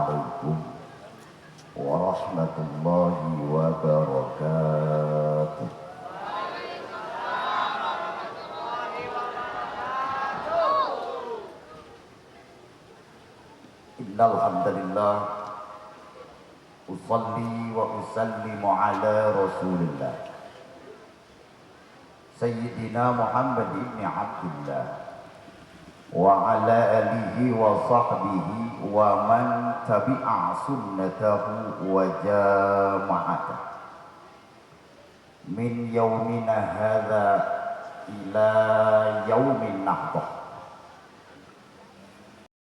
Assalamualaikum warahmatullahi wabarakatuh. Innal hamdalillah usalli wa usallimu ala Rasulillah Sayyidina Muhammad ibn Abdullah wa ala alihi wa sahbihi wa man tabi'a sunnatahu wa jama'atah min yaumina hadha ila yaumin nahdah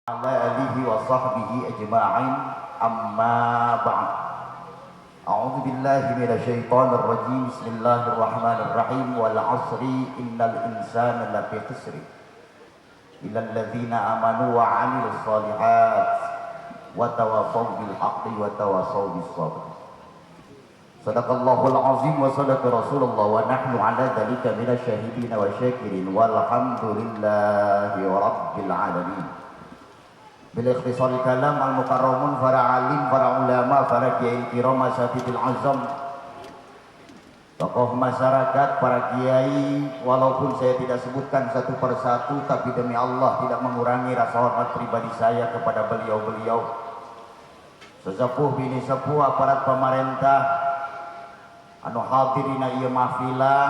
ala alihi wa sahbihi ajma'in amma ba'd. A'udzu billahi minasyaitonir rajim. Bismillahirrahmanirrahim. Wal 'asri innal insana lafi khusr illa alladzina amanu wa 'amilus shalihat wa tawassaw bil haqqi wa tawassaw bis sabr. Sadaqallahul 'azim wa sadaqa Rasulullah wa nahnu 'ala dzalika minasyahidin wa syakirin walhamdulillahi rabbil alamin. Bil ikhtisari kalam al mukarramun para alim, para ulama, para kiai kiram, asatidil azam, tokoh masyarakat, para kiai, walaupun saya tidak sebutkan satu persatu, tapi demi Allah tidak mengurangi rasa hormat pribadi saya kepada beliau-beliau, sesepuh bini sepuh, aparat pemerintah, anu hadirina ieu mahfilah,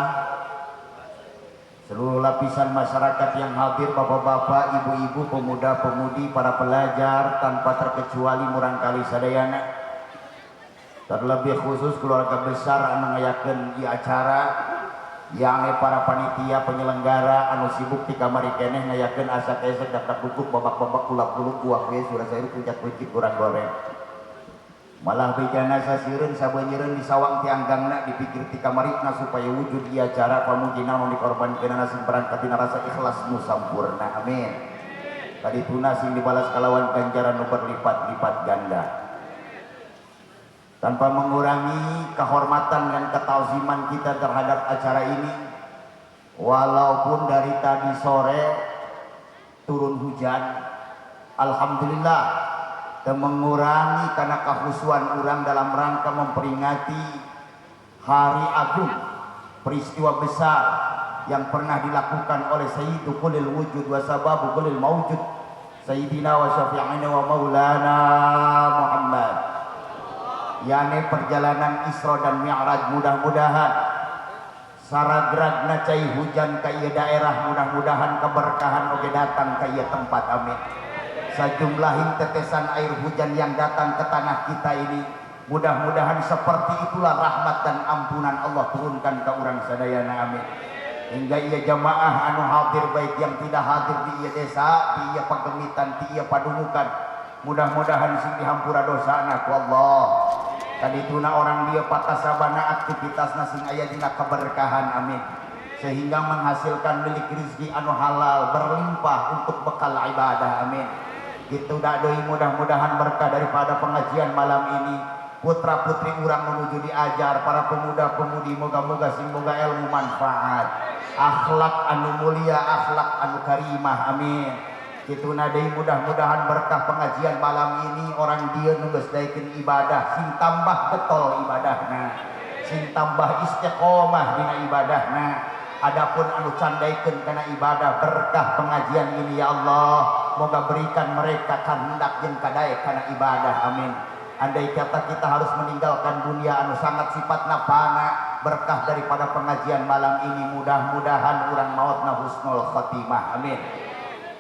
seluruh lapisan masyarakat yang hadir, bapak-bapak, ibu-ibu, pemuda-pemudi, para pelajar, tanpa terkecuali murangkali sadayana, terlebih khusus keluarga besar anu ngayakeun ieu acara, yang para panitia penyelenggara anu sibuk ti kamari keneh ngayakeun asak-esak dadak dukuk babak-babak kulak-kuluk buah ge surah sayur puncak-puncik urang goreng. Malah bejana sasieun sabeunyeun di sawang ti anggangna dipikir ti kamarina supaya wujud ieu acara pamujina nu dikorbankeunana sing berangkatina rasa ikhlas nu sampurna. Amin. Kadituna sing dibalas kalawan ganjaran nu berlipat-lipat ganda. Tanpa mengurangi kehormatan dan ketauziman kita terhadap acara ini, walaupun dari tadi sore turun hujan, alhamdulillah dan mengurangi karena kehusuan orang dalam rangka memperingati hari agung, peristiwa besar yang pernah dilakukan oleh Sayyidu Kulil Wujud wa Sababu Kulil Mawjud Sayyidina wa Syafi'ina wa Maulana Muhammad, yakni perjalanan Isra dan Mi'raj. Mudah-mudahan saragragna cai hujan ka ieu daerah, mudah-mudahan keberkahan oge datang ka ieu tempat. Amin. Sejumlah tetesan air hujan yang datang ke tanah kita ini, mudah-mudahan seperti itulah rahmat dan ampunan Allah turunkan ke orang sadayana. Amin. Hingga ia jamaah anu hadir baik yang tidak hadir di ia desa, di ia pagemitan, di ia padumukan, mudah-mudahan sing dihampura dosana ku Allah. Kadituna orang dia patah sabana aktivitasna sing aya dina keberkahan. Amin. Sehingga menghasilkan milik rezeki anu halal berlimpah untuk bekal ibadah. Amin. Gitu dak deui, mudah-mudahan berkah daripada pengajian malam ini, putra putri urang menuju diajar, para pemuda-pemudi moga-moga sing boga ilmu manfaat, akhlak anu mulia, akhlak anu karimah. Amin. Gitu deui, mudah-mudahan berkah pengajian malam ini orang dia nu geus daekeun ibadah sing tambah getol ibadahna, sing tambah istiqomah dina ibadahna. Adapun anu candaikeun kana ibadah berkah pengajian ini, ya Allah, moga berikan mereka kehendak jeung kadaek kana ibadah. Amin. Andai kata kita harus meninggalkan dunia anu sangat sifatna fana, berkah daripada pengajian malam ini mudah-mudahan urang maotna husnul khotimah. Amin.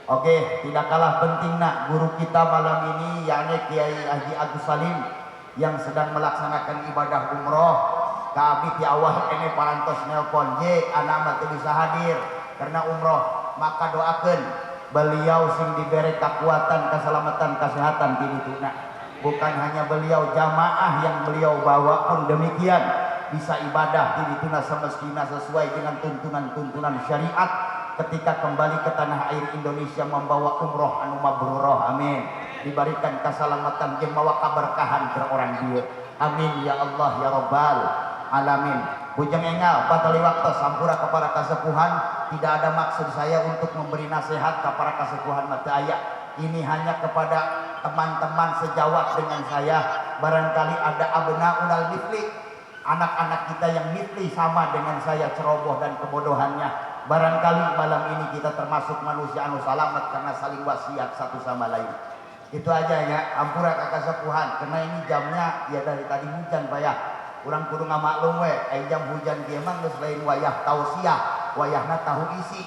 Oke, tidak kalah pentingna guru kita malam ini, yakni Kiai Haji Agus Salim yang sedang melaksanakan ibadah umroh. Kami ti awal ini parantos nelpon, ye anak mah teu bisa hadir karena umroh, maka doakeun beliau sing diberi kekuatan, keselamatan, kesehatan di dituna. Bukan hanya beliau, jamaah yang beliau bawa pun demikian bisa ibadah di dituna semestinya sesuai dengan tuntunan-tuntunan syariat ketika kembali ke tanah air Indonesia membawa umroh anu mabrurah. Amin. Diberikan keselamatan jeung mawa keberkahan ke orang dia. Amin ya Allah ya Rabbal alamin. Bujang engal batali waktu sampura kepada kasepuhan, tidak ada maksud saya untuk memberi nasihat kepada kasepuhan mata ayat. Ini hanya kepada teman-teman sejawat dengan saya, barangkali ada abnaunal mithli, anak-anak kita yang mithli sama dengan saya ceroboh dan kebodohannya. Barangkali malam ini kita termasuk manusia anu salamet karena saling wasiat satu sama lain. Itu aja ya, ampura kakak sepuhan, karena ini jamnya ya dari tadi hujan Pak ya. Kurang kudu ngamaklum we, jam hujan dia mah geus lain wayah tausiah, wayahna tahu isi.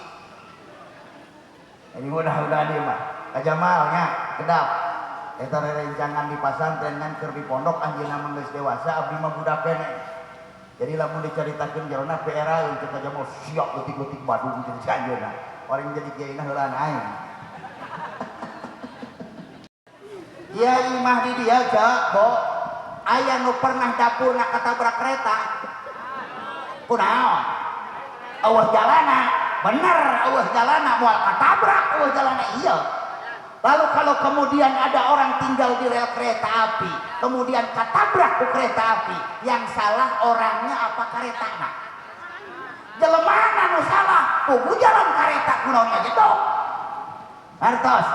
Ini mudah-mudahan dia mah kajamalnya kedap. Eta rencangan di pasantren ngan keur di pondok anjeunna mah geus dewasa, abdi mah budak kene. Jadi lamun dicaritakeun jarona PRA yang kita jamu siap letik-letik Badung jeung anjeunna. Orang jadi kiai heula aing. Ya imah di dia aja, Bo. Aya nu pernah dapurna katabrak kereta. Kunaon? Eueuh jalana, bener eueuh jalana moal katabrak eueuh jalana iya. Lalu kalau kemudian ada orang tinggal di rel kereta api, kemudian katabrak ku kereta api, yang salah orangnya apa karetana? Jelemana nu salah, kudu jalan kereta kunaonnya gitu. Hartos.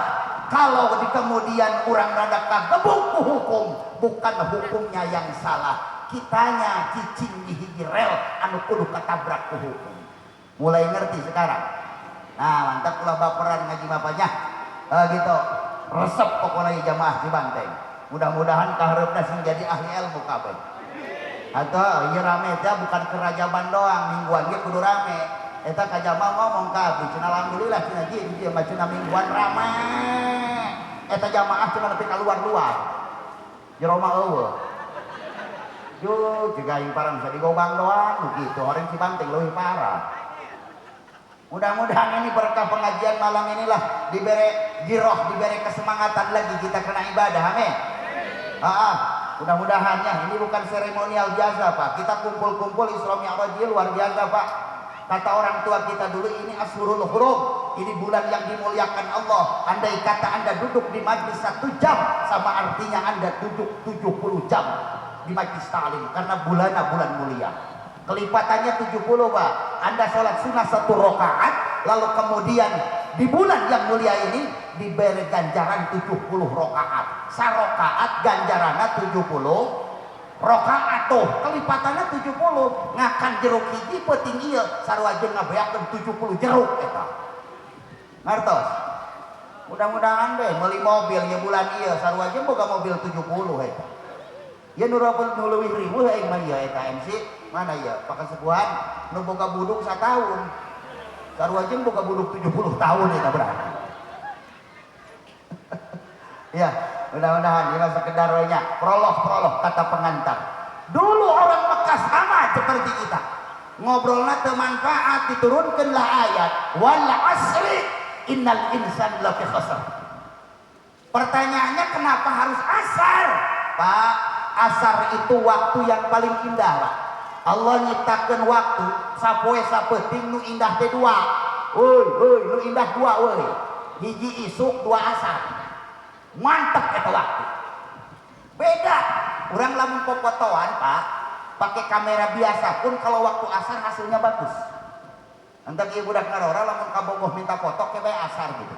Kalau di kemudian orang rada kagebuk ku hukum, bukan hukumnya yang salah, kitanya cicing di hiji rel anu kudu katabrak ku hukum. Mulai ngerti sekarang. Nah mantap ulah baperan ngaji bapaknya gitu resep pokoknya jamaah di Banteng. Mudah-mudahan kaharepna sing jadi ahli ilmu kabeh. Atau ieu rame teh bukan kerajaban doang, mingguan ge kudu rame. Eta ka jamaah ngomong ka abdi cenah alhamdulillah cenah ieu mah cenah mingguan rame. Eta jamaah cenah nepi ka luar-luar. Jero mah eueuh. Yo juga parang bisa digobang doang begitu. Orang Cibanteng leuwih parah. Mudah-mudahan ini berkah pengajian malam inilah diberi giroh, diberi kesemangatan lagi kita kena ibadah, amin. Mudah-mudahan ya, ini bukan seremonial biasa Pak. Kita kumpul-kumpul Isra Mi'raj luar biasa Pak. Kata orang tua kita dulu, ini Ashurul Hurum, ini bulan yang dimuliakan Allah. Andai kata Anda duduk di majlis 1 jam, sama artinya Anda duduk 70 jam di majlis ta'lim, karena bulannya bulan mulia. Kelipatannya 70 Pak. Anda sholat sunnah 1 rakaat, lalu kemudian di bulan yang mulia ini diberi ganjaran 70 rakaat. Sarakaat ganjarannya 70 rakaat tuh. Kelipatannya 70. Ngakan jeruk hiji penting ieu sarua jeung ngabeakeun 70 jeruk eta. Ngartos. Mudah-mudahan deh meuli mobil ya bulan ieu sarua jeung boga mobil 70 eta. Ya nu leuwih riweuh aing mah ieu eta MC. Mana ya Pak Sepuhan nu boga buduk 1 tahun. Sarua jeung boga buduk 70 tahun eta berarti. Ya, mudah-mudahan ini sekedar nya prolog kata pengantar. Dulu orang Mekah sama seperti kita. Ngobrolna teu manfaat diturunkeunlah ayat wal asri innal insana lafi khusr. Pertanyaannya kenapa harus asar? Pak, asar itu waktu yang paling indah, Pak. Allah nyiptakeun waktu sapoe sapeuting nu indah teh 2. Euy, nu indah 2 euy. Hiji isuk 2 asar. Mantap eta waktu. Beda. Urang lamun popotoan, Pak, pakai kamera biasa pun kalau waktu asar hasilnya bagus. Entar ieu budak ngarora lamun kabogoh minta foto ke bae asar gitu.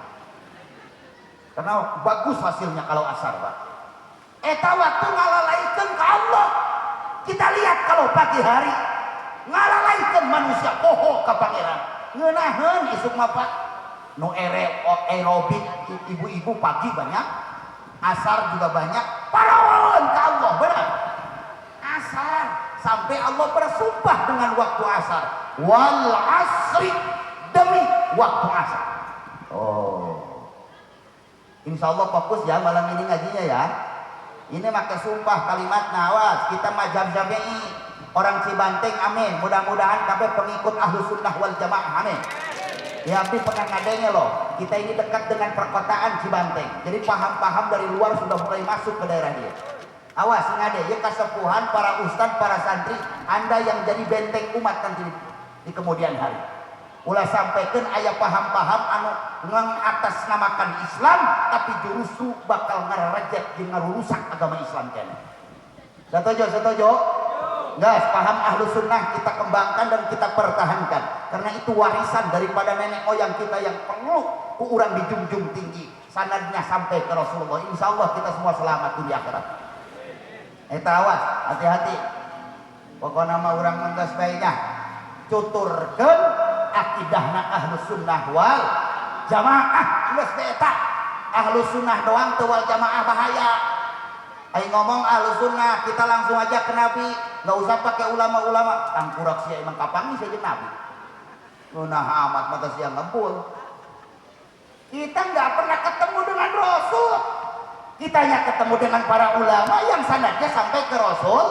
Karena bagus hasilnya kalau asar, Pak. Eta waktu ngalalaikeun ka Allah. Kita lihat kalau pagi hari ngalalaikan manusia poho ke pangeran ngeunaheun isuk mah Pak nu aerobik ibu-ibu pagi banyak, asar juga banyak, parawan ke Allah benar. Asar sampai Allah bersumpah dengan waktu asar, wal asri demi waktu asar. Oh, insya Allah fokus ya malam ini ngajinya ya. Ini maka sumpah kalimat nawas kita mazhab Syafi'i orang Cibanteng amin. Mudah-mudahan kabeh pengikut Ahlus Sunnah wal Jamaah amin. Ya abdi pernah ngadenya loh. Kita ini dekat dengan perkotaan Cibanteng. Jadi paham-paham dari luar sudah mulai masuk ke daerah dia. Awas ngade ya kasepuhan para ustad, para santri, Anda yang jadi benteng umat nanti di kemudian hari. Ulah sampaikan ayat paham-paham anu ngatasnamakan Islam tapi jurusu bakal ngarajat jeung ngarurusak agama Islam kene. Setuju? Guys, paham Ahlus Sunnah kita kembangkan dan kita pertahankan karena itu warisan daripada nenek moyang kita yang perlu ku urang dijunjung tinggi sanadnya sampai ke Rasulullah. Insya Allah kita semua selamat dunia akhirat. Awas, hati-hati. Pokoknya nama orang menggas baiknya tuturkan akidahna ahlus sunnah wal jamaah. Geus eta ahlus sunnah doang teu wal jamaah bahaya. Aing ngomong ahlus sunnah kita langsung aja ke Nabi, nggak usah pakai ulama-ulama. Tangkurak sia emang kapangi saja Nabi. Nah amat mata sia ngebul. Kita nggak pernah ketemu dengan Rasul. Kita hanya ketemu dengan para ulama yang sanadnya sampai ke Rasul.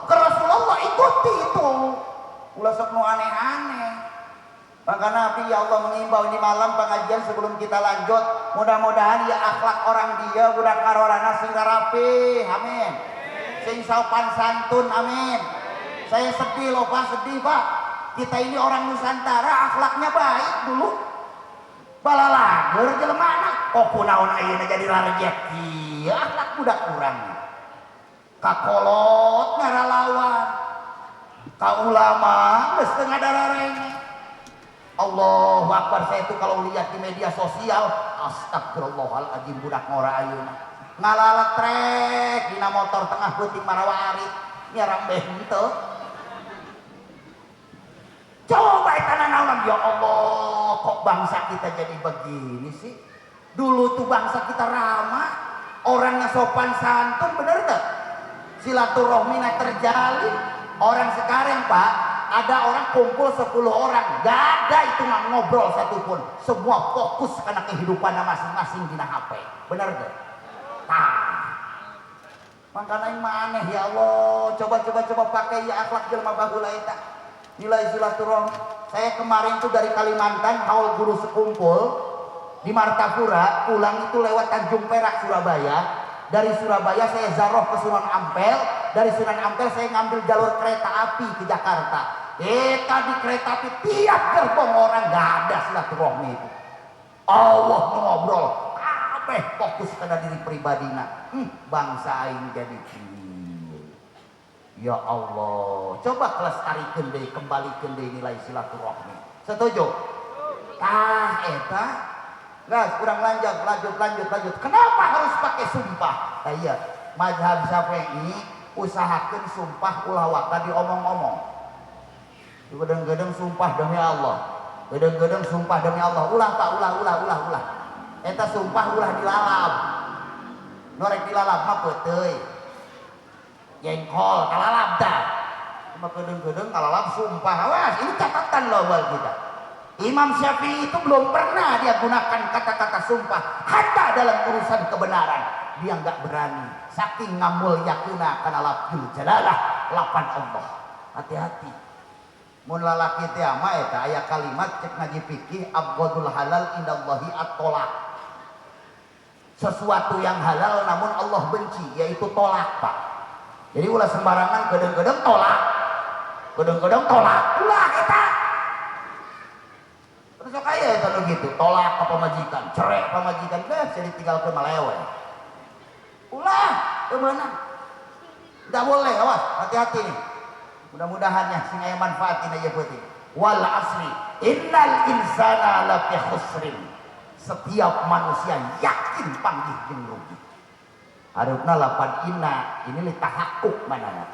Ke Rasulullah ikuti itu. Ulah sok nu aneh-aneh. Maka Nabi ya Allah mengimbau ini malam pengajian sebelum kita lanjut. Mudah-mudahan ya akhlak orang dia budak karorana sehingga rapi. Amin. Sing sopan santun. Amin. Saya sedih loh Pak, sedih Pak. Kita ini orang Nusantara akhlaknya baik dulu. Balalager jelemana. Oh kunaon ayeuna jadi rezeki. Akhlak budak kurang. Kakolot ngaralawan. Ka ulama geus teu ngadarareng. Allahu Akbar. Saya itu kalau lihat di media sosial, astagfirullahaladzim budak ngora ayeuna ngalatrek dina motor tengah beuting marawa arit nyarambeh henteu. Coba eta naon ya Allah, kok bangsa kita jadi begini sih? Dulu tuh bangsa kita ramah, orangnya sopan santun, bener gak? Silaturahmina terjalin. Orang sekarang Pak, ada orang kumpul 10 orang, gak ada itu nggak ngobrol satupun, semua fokus karena kehidupan masing-masing di HP, bener gak? Makanya yang maneh ya Allah, coba pakai ya akhlak jelma baheula eta. Nilai silaturahmi. Saya kemarin tuh dari Kalimantan, haul guru sekumpul di Martapura, pulang itu lewat Tanjung Perak Surabaya. Dari Surabaya saya zaroh ke Sunan Ampel, dari Sunan Ampel saya ngambil jalur kereta api ke Jakarta. Di kereta api tiap gerbong orang gak ada silaturahmi itu. Allah ngobrol, fokus pada diri pribadina. Bangsa ini jadi ya Allah, coba kelestarikan deh, kembalikan deh nilai silaturahmi. Setuju? Eta gas kurang lanjut. Kenapa harus pakai sumpah? Iya, mazhab Syafi'i usahakan sumpah ulah waka diomong-omong. Gedeng-gedeng sumpah demi Allah. Gedeng-gedeng sumpah demi Allah. Ulah Pak, ulah. Eta sumpah ulah dilalap. Norek dilalap mah peuteuy. Jengkol kalalap dah. Cuma gedeng-gedeng kalalap sumpah. Awas, ini catatan loh buat kita. Imam Syafi'i itu belum pernah dia gunakan kata-kata sumpah hatta dalam urusan kebenaran. Dia nggak berani saking ngamul yakuna kana lafzul jalalah lapan Allah. Hati-hati. Mun lalaki teh mah eta aya kalimat cek ngaji fikih abghadul halal indallahi at-tolak. Sesuatu yang halal namun Allah benci yaitu tolak Pak. Jadi ulah sembarangan gedeng-gedeng tolak. Gedeng-gedeng tolak. Ulah eta. Terus kaya itu gitu, tolak ke pemajikan, cerai pemajikan, jadi tinggal ke malewe. Ulah, kemana? Tidak boleh, awas, hati-hati nih. Mudah-mudahan ya, sing aya manfaatin aja putih. Wal asri, innal insana lafi khusrin. Setiap manusia yakin panggih jeung rugi. Harupna lapan inna, ini litahakuk manana.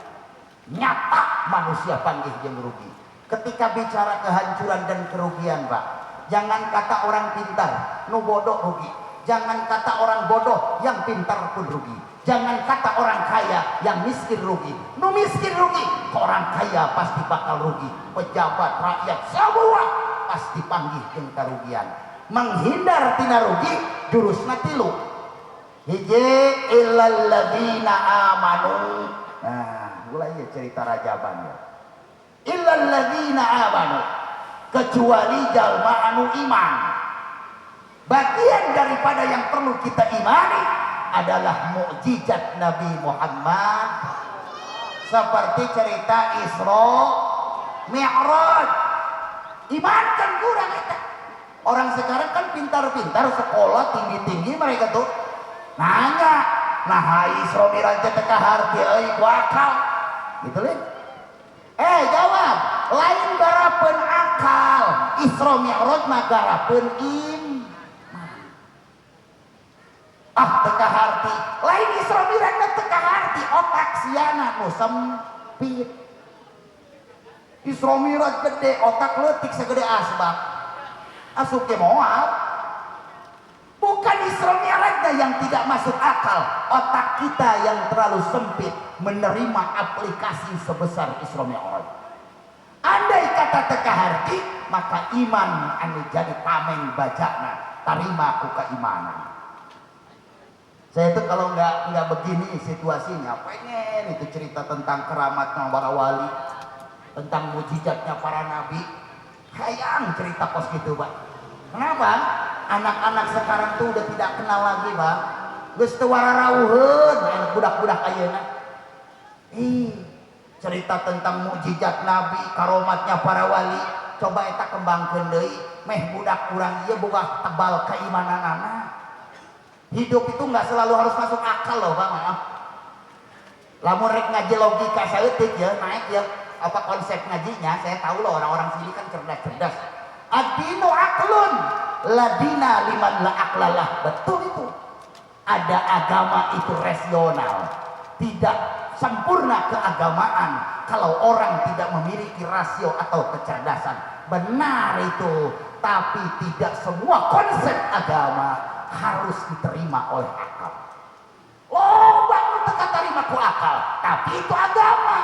Nyata manusia panggih jeung rugi. Ketika bicara kehancuran dan kerugian Pak, jangan kata orang pintar, nu bodoh rugi. Jangan kata orang bodoh, yang pintar pun rugi. Jangan kata orang kaya, yang miskin rugi. Nu miskin rugi, orang kaya pasti bakal rugi. Pejabat, rakyat, semua pasti panggih jeung karugian. Menghindar tina rugi, jurusna tilu. Hiji illal ladzina amanu. Nah, mulai ya cerita rajaban ya. Illal ladzina amanu, kecuali jalma anu iman. Bagian daripada yang perlu kita imani adalah mukjizat Nabi Muhammad seperti cerita Isra Mi'raj. Imankan kurang itu. Orang sekarang kan pintar-pintar sekolah tinggi-tinggi mereka tuh nanya, nah Isra Mi'raj teh kaharti euy wakal gitu leh. Jawab, lain garapeun akal. Isra Mi'raj mah garapeun iman. Ah teka harti lain Isra Miraj teka harti otak siana nu sempit. Isra Miraj gede otak leutik segede asbak asup ke moal. Bukan Isra Mirajnya yang tidak masuk akal, otak kita yang terlalu sempit menerima aplikasi sebesar Isra Miraj. Andai kata teka harti maka iman anu jadi tameng bacana tarima ku keimanan. Saya itu kalau nggak begini situasinya pengen itu cerita tentang keramatnya para wali, tentang mujizatnya para nabi. Hayang cerita kos gitu Pak. Kenapa? Anak-anak sekarang tuh udah tidak kenal lagi Pak. Geus teu wararawuheun budak-budak ayeuna. Cerita tentang mujizat nabi, karomatnya para wali, coba eta kembangkeun deui. Meh budak urang ieu boga tebal keimananana. Hidup itu nggak selalu harus masuk akal loh Pak, maaf. Lamun rek ngaji logika saeutik ya, naik ya apa konsep ngajinya, saya tahu loh orang-orang sini kan cerdas-cerdas. Ad-dinu aklun, ladina liman la aklalah. Betul itu. Ada agama itu rasional. Tidak sempurna keagamaan kalau orang tidak memiliki rasio atau kecerdasan. Benar itu, tapi tidak semua konsep agama harus diterima oleh akal. Oh, bangun teka terima ku akal, tapi itu agama.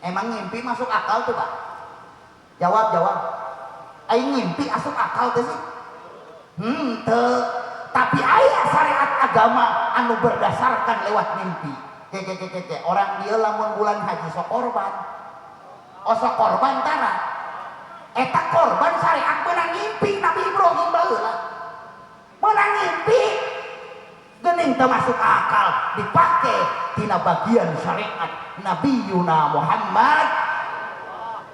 Emang ngimpi masuk akal tuh Pak? Jawab. Aing ngimpi asup akal tuh sih? Tapi aya syariat agama anu berdasarkan lewat mimpi. Orang dia lamun bulan haji sok korban. Sok korban tara. Eta korban syariat menang ngimpi Nabi Ibrahim baheula. Menang ngimpi geuning teu masuk akal dipake tina bagian syariat Nabi Yuna Muhammad.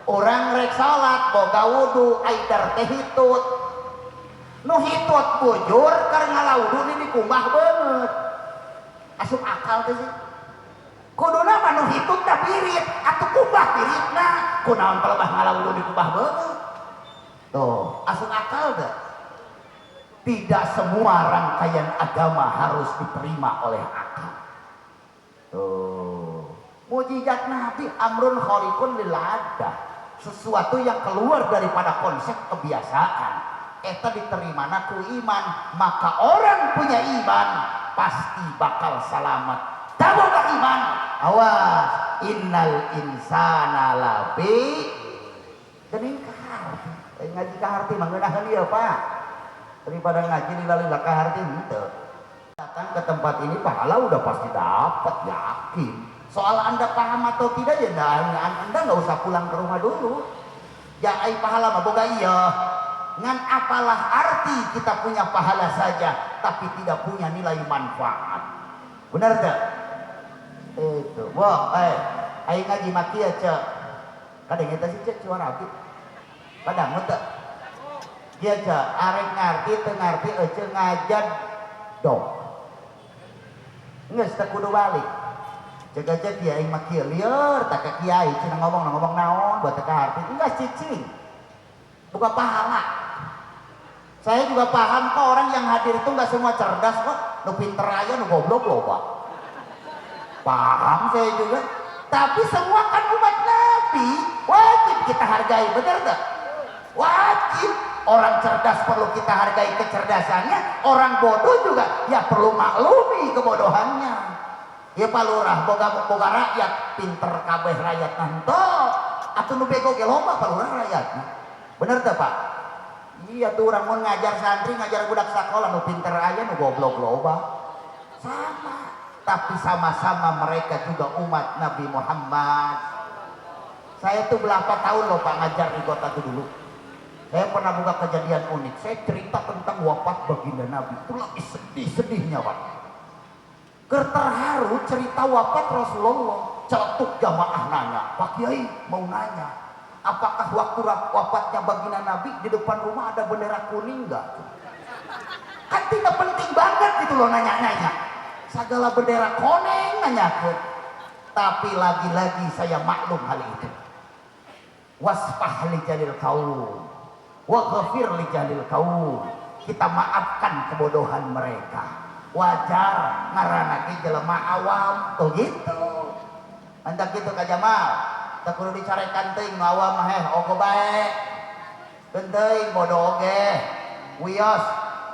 Orang rek salat boga wudu aidar teh hitut nu hitut bujur keur ngalawudu ini kumbah beungeut asup akal teh sih. Kuduna mah nu hitut da birit atuh kumbah biritna kunaon palebah ngalawudu di kumbah beungeut. Tuh asup akal teh. Tidak semua rangkaian agama harus diterima oleh akal. Tuh. Mujizat Nabi amrun khariqun lil adah. Sesuatu yang keluar daripada konsep kebiasaan. Eta diterimana ku iman. Maka orang punya iman pasti bakal selamat. Taboga iman. Awas. Innal insana lafi. Geuning kaharti. Ngaji kaharti mah ngeunaheun ieu Pak. Daripada ngaji lila-lila kaharti henteu. Datang ke tempat ini pahala udah pasti dapat, yakin. Soal Anda paham atau tidak ya Anda nggak usah pulang ke rumah dulu. Ya ai pahala mah boga iya. Ngan apalah arti kita punya pahala saja tapi tidak punya nilai manfaat. Benar tak? Itu. Wah, ai ngaji maki ya cek. Kadang eta sih cek suara api. Kadang teu. Dia cek arek ngarti teu ngarti euceung ngajar dong. Geus teu kudu balik. Jaga-jaga dia yang makin liar, tak ke kiai, cina ngomong naon, buat teka harti, enggak cicing, bukan pahala. Saya juga paham kok orang yang hadir itu enggak semua cerdas kok, nu pinter aja, nu goblok loh Pak. Paham saya juga, tapi semua kan umat Nabi, wajib kita hargai, benar tak? Wajib, orang cerdas perlu kita hargai kecerdasannya, orang bodoh juga ya perlu maklumi kebodohannya. Ya Pak Lurah, boga rakyat pinter kabeh rakyat nanto atuh nu bego ge loba Pak Lurah rakyatna. Bener teh Pak? Iya tuh orang mau ngajar santri, ngajar budak sekolah nu pinter aja nu goblok loba. Sama, tapi sama-sama mereka juga umat Nabi Muhammad. Saya tuh berapa tahun loh Pak ngajar di kota itu dulu. Saya pernah buka kejadian unik. Saya cerita tentang wafat baginda Nabi. Itu lagi sedih-sedihnya Pak. Terharu cerita wafat Rasulullah. Celetuk jamaah nanya, Pak Kiai mau nanya, apakah waktu wafatnya baginda Nabi di depan rumah ada bendera kuning nggak? Kan tidak penting banget gitu loh nanya-nanya. Segala bendera kuning nanya ke. Tapi lagi-lagi saya maklum hal itu. Wasfah li jalil kaum, wa ghafir li jalil kaum. kita maafkan kebodohan mereka. Wajar ngaranna ge jelema awam tuh gitu. Antak gitu ka Jamal, teu kudu dicarekan teuing nu awam mah ogo bae. Teuing bodoh oge. Wios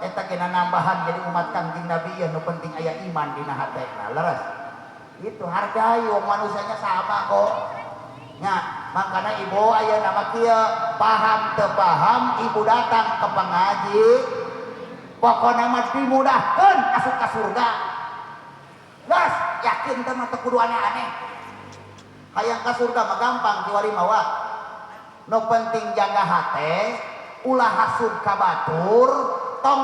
eta kena nambahan jadi umat Kangjeng Nabi ya nu penting aya iman dina hatena. Leres. Itu hargai wong manusianya sama kok. Nya, makana ibu aya nama kieu paham teu paham ibu datang ke pengaji. Pokoknya mah dimudahkeun asup ka surga. Gas, yakin teh mah teu kudu aneh-aneh. Hayang ka surga mah gampang kiwari mah wa. Nu penting jaga hate, ulah hasud ka batur, tong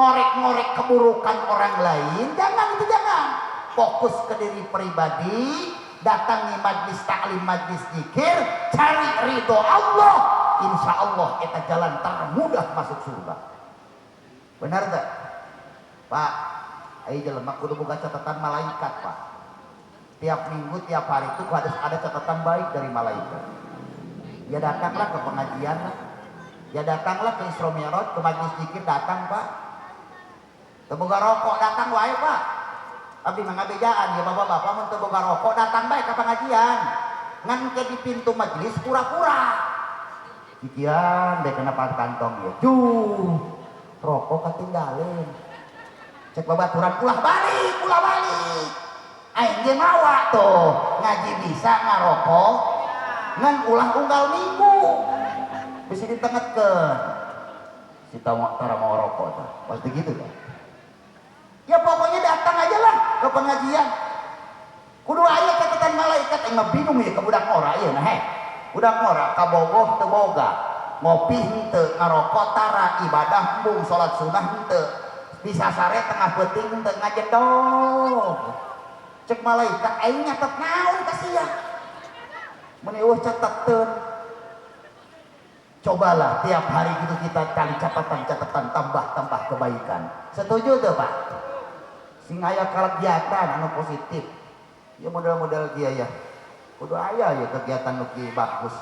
ngorek-ngorek keburukan orang lain, jangan itu jangan. Fokus ke diri pribadi, datangi majlis taklim, majlis zikir, cari ridho Allah. Insya Allah eta jalan termudah masuk surga. Benar gak? Pak, ayo jelema kudu boga catatan malaikat, Pak. Tiap minggu, tiap hari itu harus ada catatan baik dari malaikat. Ya datanglah ke pengajian, ya datanglah ke Isra Mi'raj, ke majlis zikir datang, Pak. Teu boga rokok datang wae, Pak. Abdi mah ngabejaan ya bapak-bapak mun teu boga rokok datang bae ka pengajian. Ngan ke di pintu majlis pura-pura. Kikian deh kenapa kantong ya. Rokok ketinggalin. Cek babaturan ulah balik. Aing ge mawa tuh ngaji bisa ngarokok ngan ulah unggal minggu bisa ditengetkeun si tara mau rokok tuh pasti gitu kan. Ya pokoknya datang aja lah ke pengajian. Kudu aya catatan malaikat yang bingung ya ke budak ora ieu nah budak ora kabogoh teu boga. Ngopi henteu, ngarokok tara, ibadah embung, salat sunah henteu, bisa sare tengah beuting henteu ngajedog. Cek malaikat aing nyatet naon ka sia? Mun eueuh cateteun. Cobalah tiap hari gitu kita cari catatan tambah kebaikan. Setuju tuh Pak? Sing aya kegiatan anu positif. Ya modal-modal kieu ya. Kudu aya ya kegiatan nu bagus.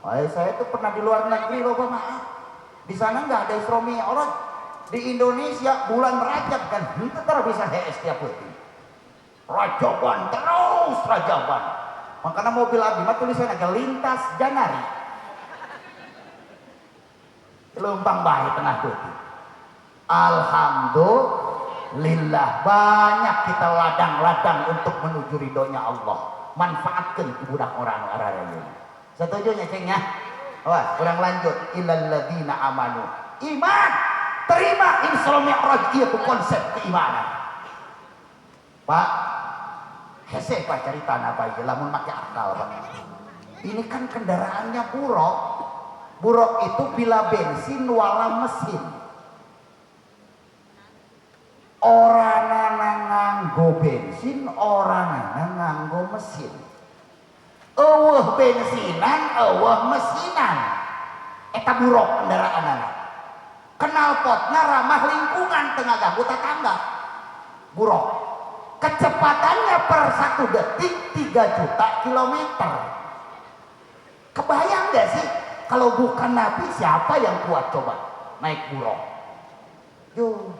Saya tuh pernah di luar negeri loh maaf. Di sana nggak ada Isra Mi'raj. Di Indonesia bulan Rajab kan, itu terus bisa HS tiap hari. Rajaban terus Rajaban. Makanya mobil abdi mah tulisannya agak lintas Janari. Lempang bae tengah putih. Alhamdulillah banyak kita ladang-ladang untuk menuju ridhonya Allah. Manfaatkan budak orang araya. Setujunya cengnya? Awas, kurang lanjut. Illal ladzina amanu. Iman, terima Isra Mi'raj itu konsep keimanan. Pak, hese Pak cerita apa aja, lamun make akal Pak. Ini kan kendaraannya buruk. Buruk itu bila bensin wala mesin. Orang nganggo bensin, orang nganggo mesin. Eueuh bensinan, eueuh mesinan. Eta buruk kendaraan anak. Knalpotna ramah lingkungan tengah ganggu tetangga. Buruk. Kecepatannya per 1 detik 3 juta kilometer. Kebayang gak sih kalau bukan Nabi siapa yang kuat coba naik buruk? Yuh,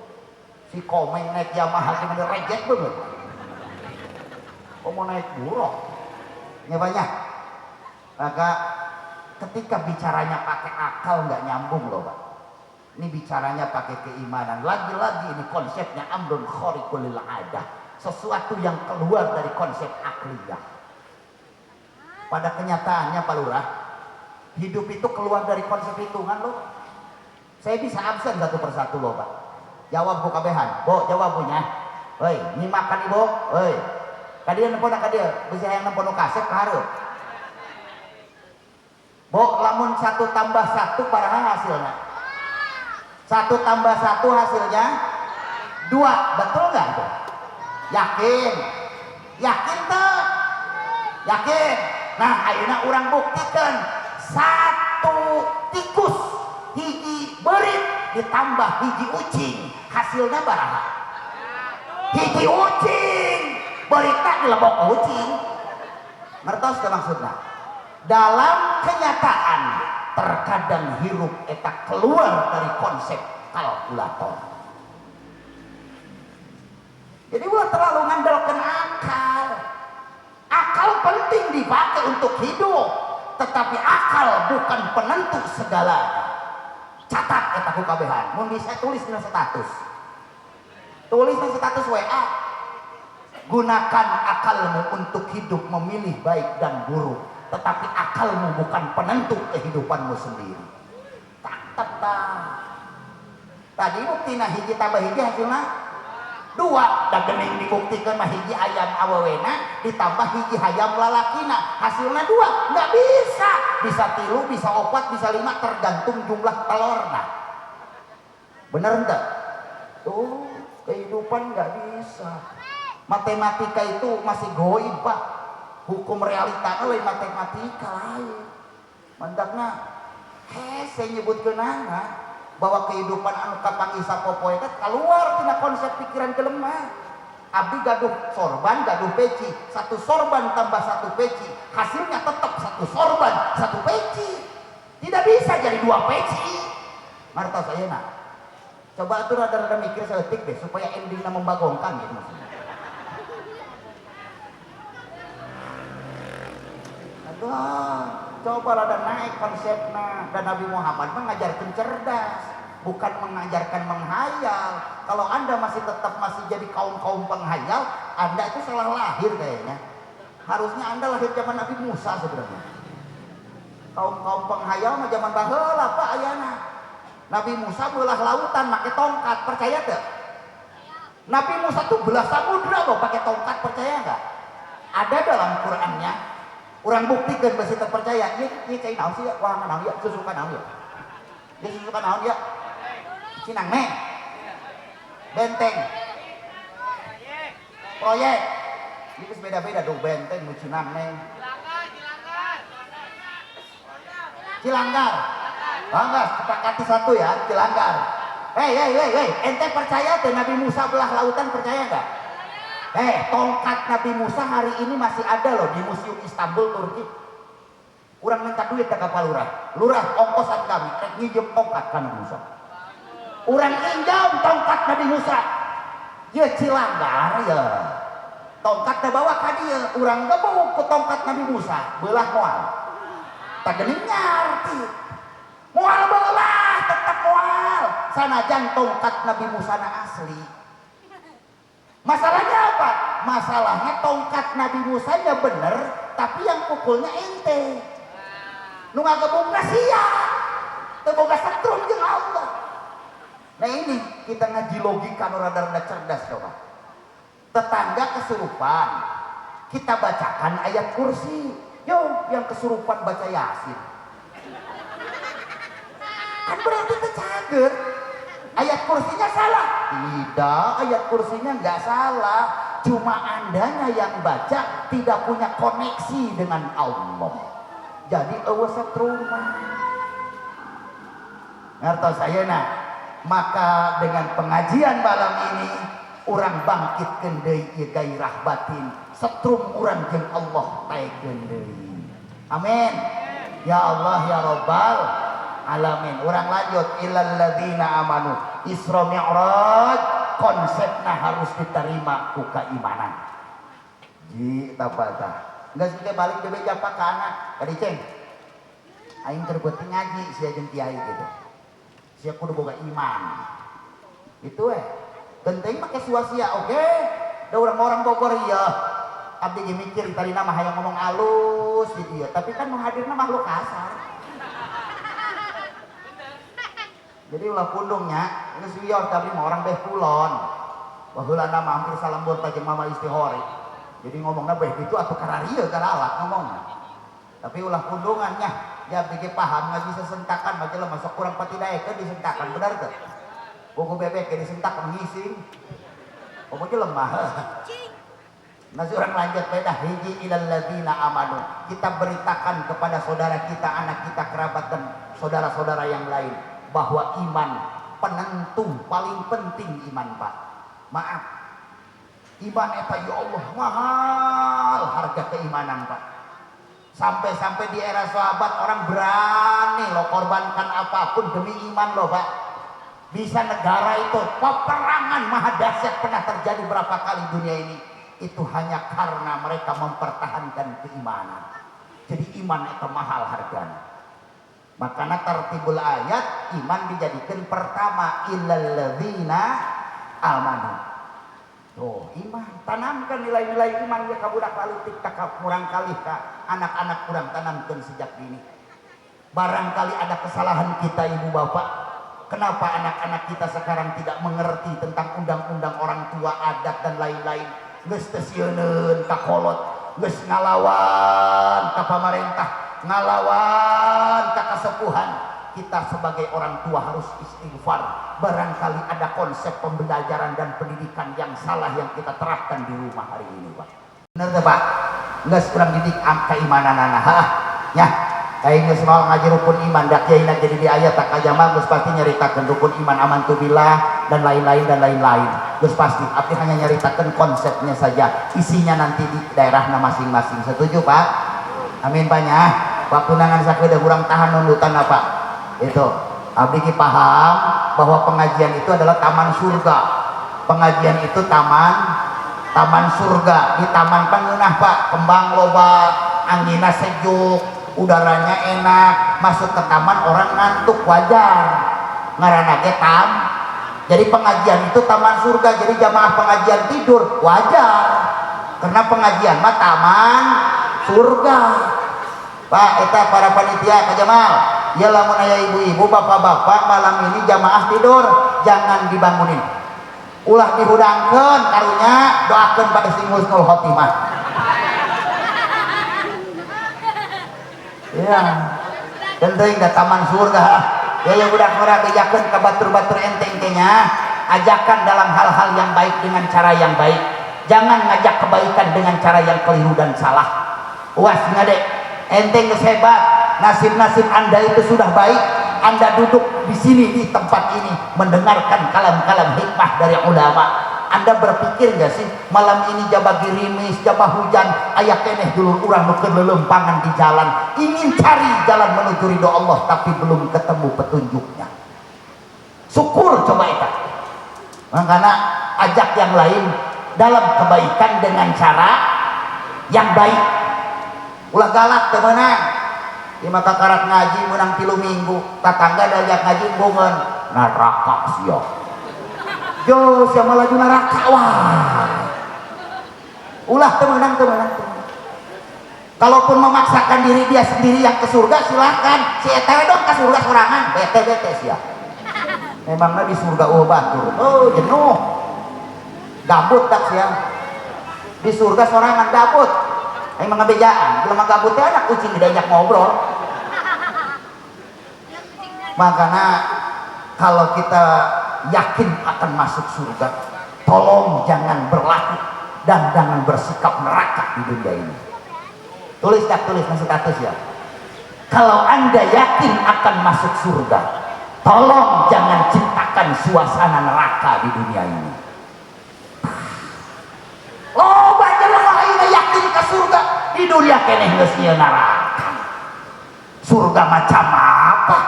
si Komeng naik Yamaha bener reject banget. Kok mau naik buruk? Ya banyak. Maka ketika bicaranya pakai akal nggak nyambung loh Pak. Ini bicaranya pakai keimanan. Lagi-lagi ini konsepnya amrun khariqul lil adah. Sesuatu yang keluar dari konsep akliyah. Pada kenyataannya Pak Lurah, hidup itu keluar dari konsep hitungan loh. Saya bisa absen satu persatu loh Pak. Jawab bu kabehan. Bo jawab punya. Hei, nyimakan ibu. Hei. Kadieu nempona kadieu, bisa yang nempono kasep ka hareup. Bo, lamun 1 tambah 1 paraha hasilnya? 1 tambah 1 hasilnya 2, betul nggak tuh? Yakin? Yakin tuh? Yakin? Nah, ayeuna urang buktikeun 1 tikus hiji berit ditambah hiji ucing, hasilnya baraha? Hiji ucing. Berita dilebok ucing. Ngertos ke maksudnya? Dalam kenyataan terkadang hirup eta keluar dari konsep kalkulator. Jadi ulah terlalu ngandalkan akal. Akal penting dipakai untuk hidup, tetapi akal bukan penentu segalanya. Catat eta ku kabehan, mun bisa tulis di status. Tulis di status WA. Gunakan akalmu untuk hidup, memilih baik dan buruk, tetapi akalmu bukan penentu kehidupanmu sendiri. Tak tetap. Tadi buktina hiji tambah hiji hasilnya 2. Da gening dibuktikan mah hiji ayam awewena ditambah hiji hayam lalakina hasilnya 2. Nggak bisa. Bisa 3, bisa 4, bisa 5 tergantung jumlah telurna. Bener enggak? Tuh kehidupan nggak bisa. Matematika itu masih goib, Pak. Hukum realita lain matematika lain. Mandakna hese nyebutkeun bahwa kehidupan anu kapanggih sapopoe teh keluar tina konsep pikiran kelemah. Abdi gaduh sorban, gaduh peci. 1 sorban tambah 1 peci, hasilnya tetap 1 sorban, 1 peci. Tidak bisa jadi 2 peci. Ngartos ayeuna. Coba atuh rada-rada mikir saeutik deh supaya endingna membagongkan gitu maksudnya. Coba rada naik konsepnya. Dan Nabi Muhammad mengajarkan cerdas, bukan mengajarkan menghayal. Kalau Anda masih tetap jadi kaum penghayal, Anda itu salah lahir kayaknya. Harusnya Anda lahir zaman Nabi Musa sebenarnya. Kaum penghayal mah zaman baheula Pak ayana. Nabi Musa belah lautan pakai tongkat, percaya gak? Nabi Musa tuh belah samudra loh pakai tongkat, percaya gak? Ada dalam Qur'annya. Orang buktikan masih terpercaya. Ini cai naon sih ya? Wah naon ya? Susukan naon ya? Dia susukan naon ya? Cinang neng, benteng, proyek. Ini beda-beda tuh benteng, Cinang neng, Cilanggar. Enggak, sepakati 1 ya, Cilanggar. Hei, ente percaya tuh Nabi Musa belah lautan, percaya nggak? Tongkat Nabi Musa hari ini masih ada loh di Museum Istanbul, Turki. Urang minta duit ke kapal lurah ongkosan kami, ngijem tongkat kan Nabi Musa. Urang injam tongkat Nabi Musa. Ya Cilanggar ya. Tongkat bawa ka dieu, urang gebuk ke tongkat Nabi Musa, belah moal. Tak geuning ngarti. Moal belah tetap moal. Sanajan tongkat Nabi Musa na asli. Masalahnya apa? Masalahnya tongkat Nabi Musa nya bener, tapi yang pukulnya ente. Nu ngagebugna sia. Teu boga setrum jeung Allah. Nah ini kita ngaji logika nu rada-rada cerdas coba. Tetangga kesurupan, kita bacakan ayat kursi. Yo, yang kesurupan baca Yasin. Kan berarti kecager. Ayat kursinya salah? Tidak, ayat kursinya nggak salah. Cuma andanya yang baca tidak punya koneksi dengan Allah. Jadi eueuh satruma. Ngartos ayeuna. Maka dengan pengajian malam ini urang bangkitkeun deui ieu gairah batin. Setrum urang jeung Allah taekeun deui. Amin. Ya Allah ya Rabbal alamin. Urang lanjut ilal ladzina amanu. Isra Mi'raj konsepnya harus diterima ku keimanan. Ji tapata. Geus teh balik deui japa ka anak. Kadi ceng. Aing keur beuting ngaji sia jeung kiai gitu. Sia kudu boga iman. Itu genteng make sia-sia oke. Da urang-urang Bogor ieu. Abdi ge mikir tadi mah hayang ngomong alus gitu ya. Tapi kan menghadirna makhluk kasar. Jadi ulah pundungnya, geus wios tapi mah orang beh kulon. Baheulana mah hampir salembur ka jeung mama istihori. Jadi ngomongna beh kitu atuh kararieu karalak ngomongna. Tapi ulah pundungannya, ya bikin paham ngaji sesentakan mah jelema sok kurang patidaekeun disentakan bener teu? Buku bebek ge disentak mengising. Pokoknya lemah. Nasi orang lanjut beda hiji ilal ladzina amanu. Kita beritakan kepada saudara kita, anak kita, kerabat dan saudara-saudara yang lain bahwa iman penentu paling penting iman Pak. Maaf. Iman eta ya Allah mahal harga keimanan Pak. Sampai-sampai di era sahabat orang berani loh korbankan apapun demi iman loh Pak. Bisa negara itu peperangan maha dahsyat pernah terjadi berapa kali dunia ini, itu hanya karena mereka mempertahankan keimanan. Jadi iman itu mahal harganya. Makanya tertibul ayat iman dijadikan pertama illal ladzina amanu. Oh, iman tanamkan nilai-nilai iman ya kabudak lalutik kakak kurang kali ka anak-anak kurang tanamkan sejak dini. Barangkali ada kesalahan kita ibu bapak. Kenapa anak-anak kita sekarang tidak mengerti tentang undang-undang orang tua, adat dan lain-lain? Geus teu sieun ka kolot, geus ngalawan ka pamarentah, ngalawan ka kasepuhan. Kita sebagai orang tua harus istighfar. Barangkali ada konsep pembelajaran dan pendidikan yang salah yang kita terapkan di rumah hari ini, Pak. Benar tuh, Pak? Geus kurang didik keimananana. Ya. Aing geus moal ngaji rukun iman, dak kiaina jadi di ayat tak aja mah geus pasti nyaritakeun rukun iman, amantu billah dan lain-lain dan lain-lain. Geus pasti, tapi hanya nyaritakeun konsepnya saja. Isinya nanti di daerahna masing-masing. Setuju, Pak? Amin, Pak nya. Pak punangan sakedah urang tahan nundutan apa? Itu. Abdi ki paham bahwa pengajian itu adalah taman surga. Pengajian itu taman surga. Di taman pangeunah, Pak, kembang loba, anginna sejuk, udaranya enak, masuk ke taman orang ngantuk wajar, ngaranna ge tam. Jadi pengajian itu taman surga, jadi jamaah pengajian tidur wajar, karena pengajian mah taman surga. Pak, eta para panitia Kak Jamal, ya lamun aya ibu-ibu, bapak-bapak malam ini jamaah tidur, jangan dibangunin. Ulah dihudangkeun karunya, doakeun pada sing husnul khotimah. Ya, penting dah taman surga. Ya yang budak-budak diajakan ke batur-batur enteng-entengnya, ajakan dalam hal-hal yang baik dengan cara yang baik. Jangan ngajak kebaikan dengan cara yang keliru dan salah. Uas ngadek, enteng geus hebat. Nasib-nasib Anda itu sudah baik. Anda duduk di sini di tempat ini mendengarkan kalam-kalam hikmah dari ulama. Anda berpikir nggak sih malam ini jabah gerimis, jabah hujan, aya keneh dulu urang nu keur lelempangan di jalan, ingin cari jalan menuju ridho Allah tapi belum ketemu petunjuknya. Syukur coba itu. Makanya ajak yang lain dalam kebaikan dengan cara yang baik. Ulah galak teu meunang. Ieu mah kakarak ngaji meunang 3 minggu, tatangga diajak ngaji bungeun, neraka sia. Jo siapa lagi neraka wah. Ulah temenang. Kalaupun memaksakan diri dia sendiri yang ke surga silahkan. Si eta dong ke surga sorangan, bete sia. Memangnya di surga batur. Oh jenuh. Gabut tak sia. Di surga sorangan gabut. Emang ngebejaan, belum gabutnya anak kucing diajak ngobrol. Makanya kalau kita yakin akan masuk surga, tolong jangan berlaku dan jangan bersikap neraka di dunia ini. Tulis masih status ya. Kalau Anda yakin akan masuk surga, tolong jangan ciptakan suasana neraka di dunia ini. Oh banyak orang yakin ke surga, di dunia keneh geus ieu neraka. Surga macam apa?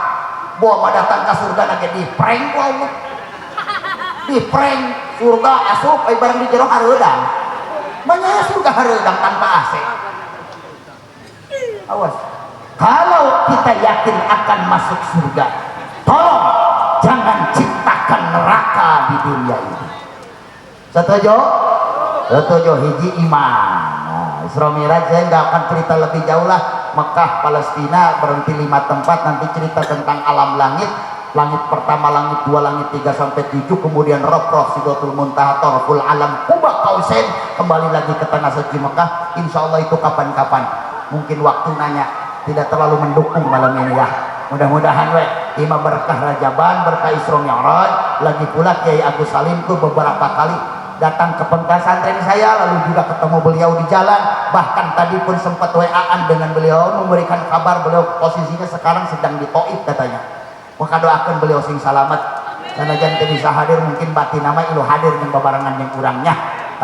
Bawa datang ke surga lagi di prank Allah. Di prank surga asup barang di jero hareudang. Manya surga hareudang tanpa AC. Awas. Kalau kita yakin akan masuk surga, tolong jangan ciptakan neraka di dunia ini. Setuju? Setuju. Hiji iman. Nah, Isra Miraj saya nggak akan cerita lebih jauh lah. Mekah, Palestina, berhenti 5 tempat, nanti cerita tentang alam langit. Langit pertama, langit 2, langit 3 sampai 7, kemudian Roh, Sidratul Muntaha, Tarful Alam, Quba Qausain, kembali lagi ke tanah suci Mekah. Insya Allah itu kapan-kapan. Mungkin waktu nanya, tidak terlalu mendukung malam ini ya. Mudah-mudahan ima berkah Rajaban, berkah Isra Mi'raj. Lagi pula Kiai Agus Salim tuh beberapa kali datang ke pesantren saya, lalu juga ketemu beliau di jalan. Bahkan tadi pun sempat WA-an dengan beliau, memberikan kabar beliau posisinya sekarang sedang di Taif katanya. Maka doakan beliau sing salamet. Karena jangan bisa hadir, mungkin batin nama ilu hadir dengan babarangan yang kurangnya.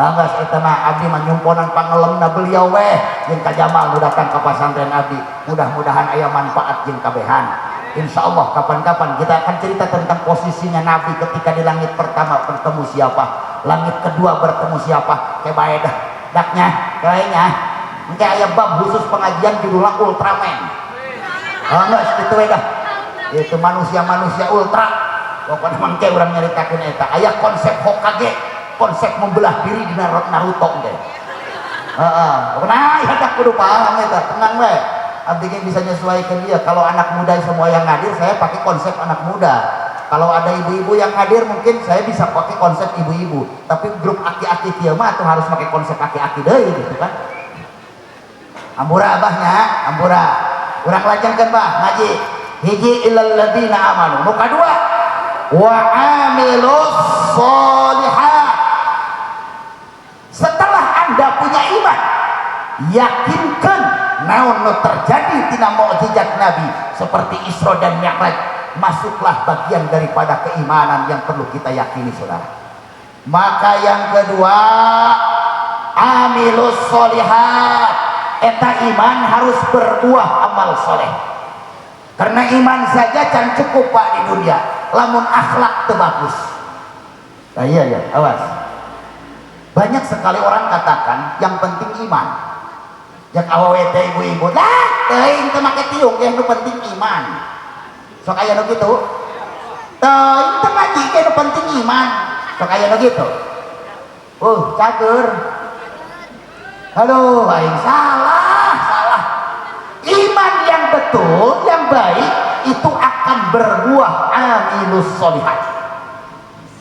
Anggas eta mah abdi manyumponan pangelemna beliau jeung Kak Jamal nu datang ke pesantren abdi. Mudah-mudahan aya manfaat jeung kabehan. Insya Allah kapan-kapan kita akan cerita tentang posisinya Nabi ketika di langit pertama bertemu siapa, langit kedua bertemu siapa. Kayak baik dah daknya kayaknya kayak ayat bab khusus pengajian judulnya Ultraman. Enggak gitu dah, itu manusia-manusia ultra. Pokoknya mangke orang nyaritakeun eta aya konsep Hokage, konsep membelah diri di Naruto deh. Nah, ya kudu paham eta, tenang we. Abdi bisa menyesuaikan dia. Kalau anak muda semua yang hadir, saya pakai konsep anak muda. Kalau ada ibu-ibu yang hadir, mungkin saya bisa pakai konsep ibu-ibu. Tapi grup aki-aki kieu mah tuh harus pakai konsep aki-aki deui gitu kan. Ampura abahnya, ampura. Urang lajengkeun bah ngaji. Hiji illal ladzina amanu. Nu kadua wa amilus sholihat. Setelah Anda punya iman, yakinkan naon nu terjadi tina mukjizat Nabi seperti Isra dan Mi'raj, masuklah bagian daripada keimanan yang perlu kita yakini saudara. Maka yang kedua, amilus sholihat, eta iman harus berbuah amal soleh. Karena iman saja can cukup Pak di dunia, lamun akhlak teu bagus. Nah, iya ya, awas. Banyak sekali orang katakan yang penting iman. Jak awewe teh ibu-ibu, dah teuing teu make tiung, yang nu penting iman. Sok aya nu kitu. Teuing teu ngaji ge nu penting iman. Sok aya nu kitu. Cager. Aduh, aing salah. Iman yang betul, yang baik itu akan berbuah amilus sholihat.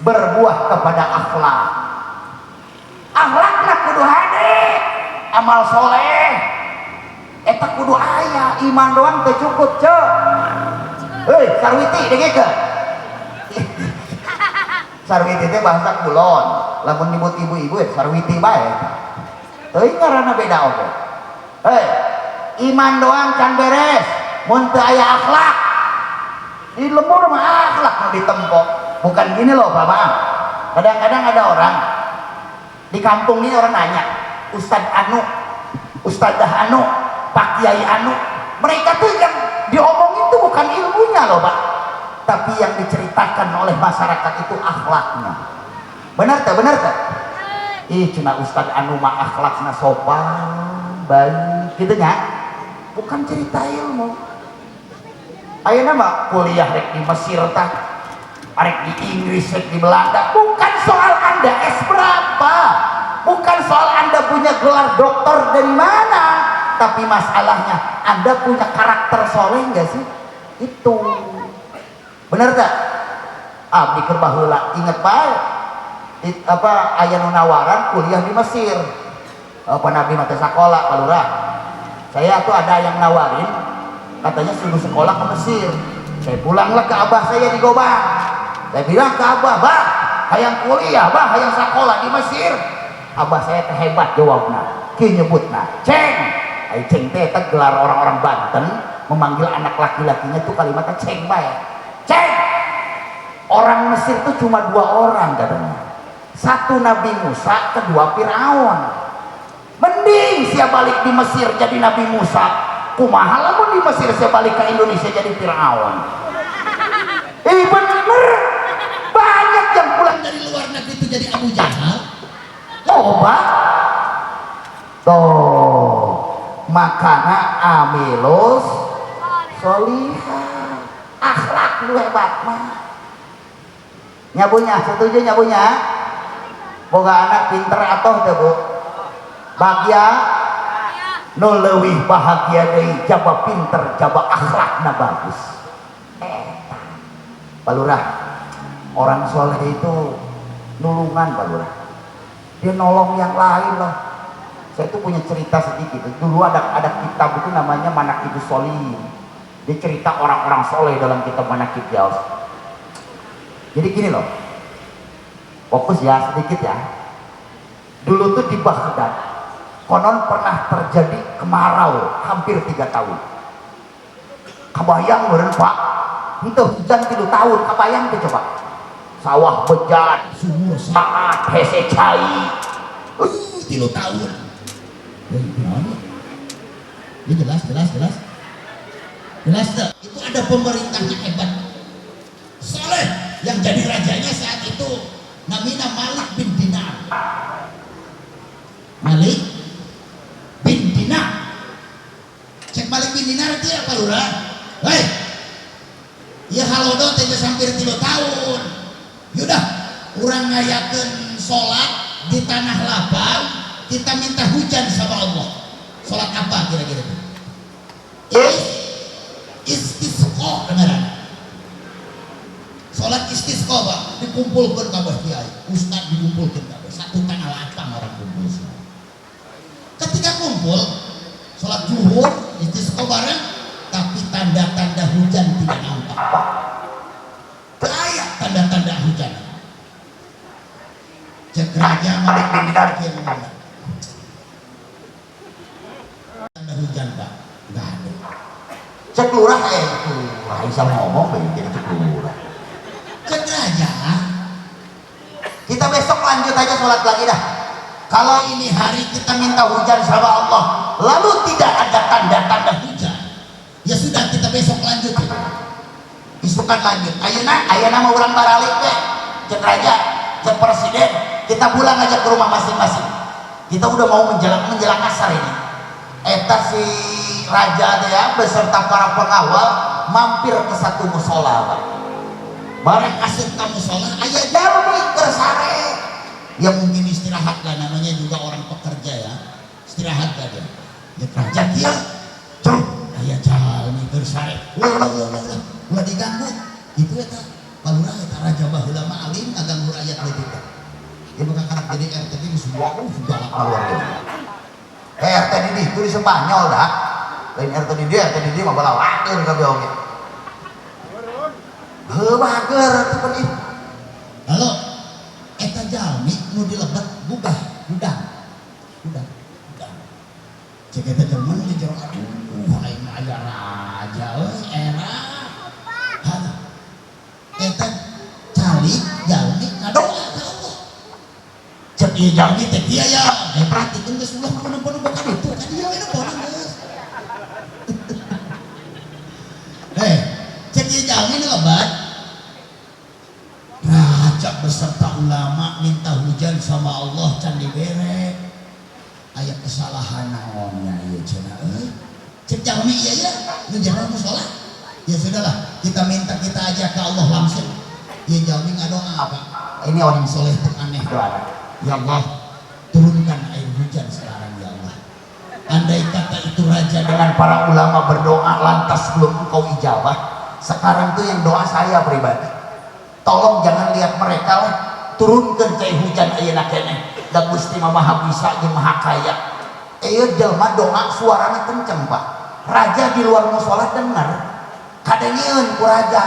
Berbuah kepada akhlak. Akhlakna kudu hadir, amal soleh eta kudu aya, iman doang teu cukup ceu. Heuh sarwiti dengekeun. Sarwiti teh bahasa kulon, lamun nyebut ibu-ibu sarwiti bae. Teuing ngaranna beda oge. Iman doang can beres mun teu aya akhlak. Di lembur mah akhlak nu ditempo. Bukan gini loh Pak, maaf. Kadang-kadang ada orang di kampung ini orang nanya, Ustadz anu, Ustadzah anu, Pak Kiai anu, mereka tuh yang diomongin itu bukan ilmunya loh Pak, tapi yang diceritakan oleh masyarakat itu akhlaknya. Benar tak? Benar tak? Cina Ustadz anu mah akhlaknya sopan, baik, gitu nya. Bukan cerita ilmu. Ayeuna mah kuliah rek di Mesir tah, arek di Inggris, rek di Belanda. Bukan soal Anda S berapa, bukan soal Anda punya gelar doktor dari mana, tapi masalahnya Anda punya karakter soleh nggak sih? Itu bener tak? Abdi keur baheula inget bae aya nu nawaran kuliah di Mesir. Nabi mah teh sakola Pak Lurah. Saya tuh ada yang nawarin katanya suruh sekolah ke Mesir. Saya pulanglah ke abah saya di Gobang. Saya bilang ke abah, "Bah, hayang kuliah, bah, hayang sekolah di Mesir." Abah saya teh hebat jawabna. Kieu nyebutna, "Ceng." Ai ceng teh eta gelar orang-orang Banten memanggil anak laki-lakinya tuh kalimatnya ceng bae. Ceng. Orang Mesir tuh cuma 2 orang katanya. Satu Nabi Musa, kedua Firaun. Mending sia balik di Mesir jadi Nabi Musa. Kumaha lamun di Mesir sia balik ke Indonesia jadi Firaun. Bener. Banyak yang pulang dari luar negeri itu jadi Abu Jahal. Coba. Tuh. Makana amilus solihah. Akhlak lu hebat mah. Nyabunya, setuju nyabunya? Boga anak pinter atoh teh Bu. Bahagia nu leuwih bahagia deui jaba pinter jaba akhlakna bagus. Pak Lurah, orang soleh itu nulungan Pak Lurah. Dia nolong yang lain loh. Saya itu punya cerita sedikit. Dulu ada kitab itu namanya Manaqibus Sholihin. Dia cerita orang-orang soleh dalam kitab Manaqib Jaus. Jadi gini loh. Fokus ya sedikit ya. Dulu tuh di Baghdad konon pernah terjadi kemarau hampir 3 tahun. Kabayang meureun Pak. Henteu hujan 3 tahun, kabayang teh coba. Sawah bejat, sumur saat, hese cai. 3 tahun. Ini jelas. Jelas tak? Itu ada pemerintahnya hebat. Soleh yang jadi rajanya saat itu namanya Malik bin Dinar. Malik bin Dinar. Cek Malik bin Dinar itu apa lurah? Hei, ya halodo teh hampir 3 tahun. Yaudah, orang ngayakeun sholat di tanah lapang, kita minta hujan sama Allah. Sholat apa kira-kira itu? Istisqa dengaran. Sholat istisqa Pak, dikumpulkan kabeh kiai, ustaz dikumpulkan kabeh, satu tanah lapang orang kumpul semua. Ketika kumpul, sholat zuhur, istisqa bareng, tapi tanda-tanda hujan tidak nampak. Kayak tanda-tanda hujan. Cek raja Malik bin Dinar yang ngomong. Tanda hujan Pak, nggak ada. Cek lurah itu, bisa ngomong begini cek lurah. Cek raja, kita besok lanjut aja sholat lagi dah. Kalau ini hari kita minta hujan sama Allah, lalu tidak ada tanda-tanda hujan, ya sudah kita besok lanjut ya. isukan lanjut. Ayeuna mau orang baralik deh. Cek raja, cek presiden, kita pulang aja ke rumah masing-masing. Kita udah mau menjelang asar ini. Eta si raja teh ya beserta para pengawal mampir ke satu musola, Pak. Barang asup ka musola aya Jalmi kersare. ya mungkin istirahat lah, namanya juga orang pekerja ya, istirahat lah dia. Ya raja dia tuh aya jalmi kersare ulah diganggu itu eta palurah eta raja baheula mah alim ngaganggu rakyat leutik. Dia bukan kanak jadi RT ini semua galak Luar biasa. RT Didi itu di Spanyol dah. Lain RT Didi mah bala wakeur kabeh oge. Heuh bager teh penting. halo eta jalmi nu dilebet gudang cek eta jelema nu di jero aduh aing aya raja euy era halo eta cali jalmi ngadoa ka Allah cek ieu jalmi teh kieu ya perhatikeun geus ulah penuh-penuh bukan itu kan dia we pona geus cek ieu jalmi nu lebat raja beserta ulama minta hujan sama Allah can dibere aya kesalahan naonnya ieu cenah cek jalmi ieu ya nu jero mushola ya sudahlah kita minta kita aja ke Allah langsung ieu jalmi ngadoa apa ini orang soleh teu aneh doa ya Allah turunkan air hujan sekarang ya Allah. Andai kata itu raja Dengan para ulama berdoa lantas belum engkau ijabah, sekarang tuh yang doa saya pribadi, tolong jangan lihat mereka lah, turunkan teh hujan ayeuna keneh da Gusti Maha Bisa jeung Maha Kaya. Jelema doa suaranya kenceng Pak, raja di luar mushola dengar kadengieun ku raja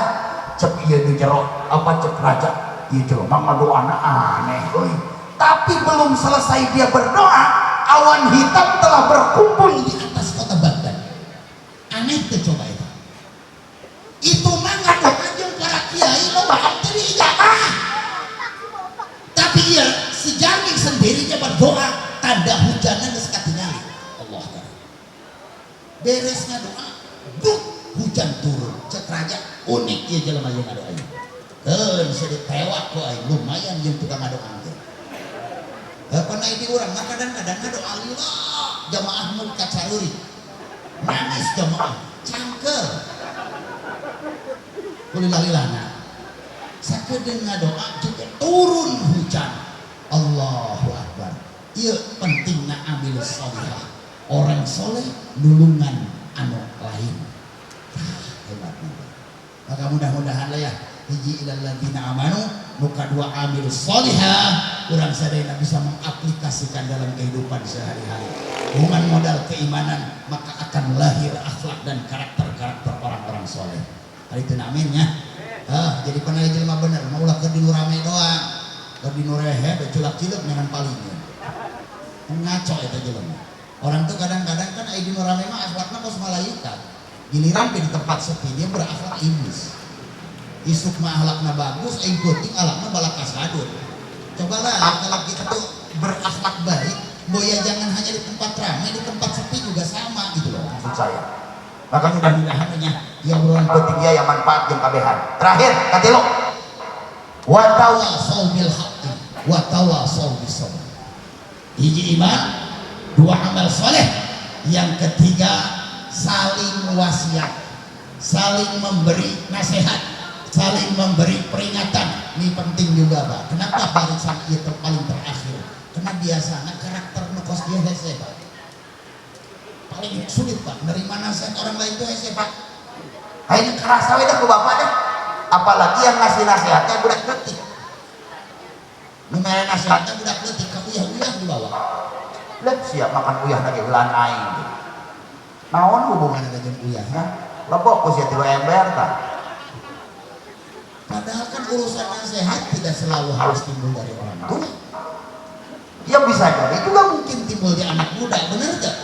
cep ieu di jero apa cep raja ieu jelema ngadoana aneh euy. Tapi belum selesai dia berdoa, awan hitam telah berkumpul di atas kota Baghdad. Aneh tuh coba itu mah ngadoa jeung para kiai lo bakal teu diijabah. Tapi ieu si jalmi sendirinya berdoa tanda hujanna geus katingali. Allah Akbar. Beres ngadoa, bruk hujan turun. Cek raja unik ieu jelema ieu ngadoa ieu. Bisa ditewak ku aing lumayan jeung tukang ngadoa. Pernah ini orang mah kadang-kadang ngadoa lillah jamaah nu kacaruri. Nangis jamaah cangkel. Kulillah-lilana sakedeung ngadoa juga turun hujan. Allahu Akbar. Ieu pentingna amil sholihah. Orang soleh nulungan anu lain. Hebat. Maka mudah-mudahan lah ya hiji ilal ladzina amanu muka dua amil sholihah urang sadayana bisa mengaplikasikan dalam kehidupan sehari-hari. Dengan modal keimanan maka akan lahir akhlak dan karakter-karakter orang-orang soleh. Hari itu amin ya. Jadi pernah jelema bener mau ulah keur di rame doang. Keur di rehe beculak-ciluk dengan palingnya. Ngaco eta jelema. Orang tuh kadang-kadang kan aya di rame mah akhlakna kos malaikat. Giliran di tempat sepi dia berakhlak iblis. Isuk mah akhlakna bagus, aing penting akhlakna balak kasadun. Cobalah kalau kita tuh berakhlak baik, boya jangan hanya di tempat ramai, di tempat sepi juga sama gitu loh. Maksud saya Maka mudah-mudahan ya obrolan penting ya manfaat jeung kabehan. Terakhir katilu wa tawasau bil haqqi wa tawasau bis sabr. Hiji iman, dua amal soleh, yang ketiga saling wasiat, saling memberi nasihat, saling memberi peringatan. Ini penting juga Pak. Kenapa barisan itu paling terakhir? Karena biasanya karakter nukos dia hese Pak. Paling sulit Pak, nerima nasihat orang lain itu hese Pak. Ini kerasa wedah ku bapak deh. Apalagi yang ngasih nasihatnya budak detik. Numere nasihatnya budak detik, ka uyah-uyah di bawah. Lep siap makan uyah lagi ulan aing. Naon hubungannya dengan uyah? Lebok ku sia 3 ember tah. Padahal kan urusan nasihat tidak selalu harus timbul dari orang tua. Ya bisa jadi Itu juga mungkin timbul di anak muda, bener gak?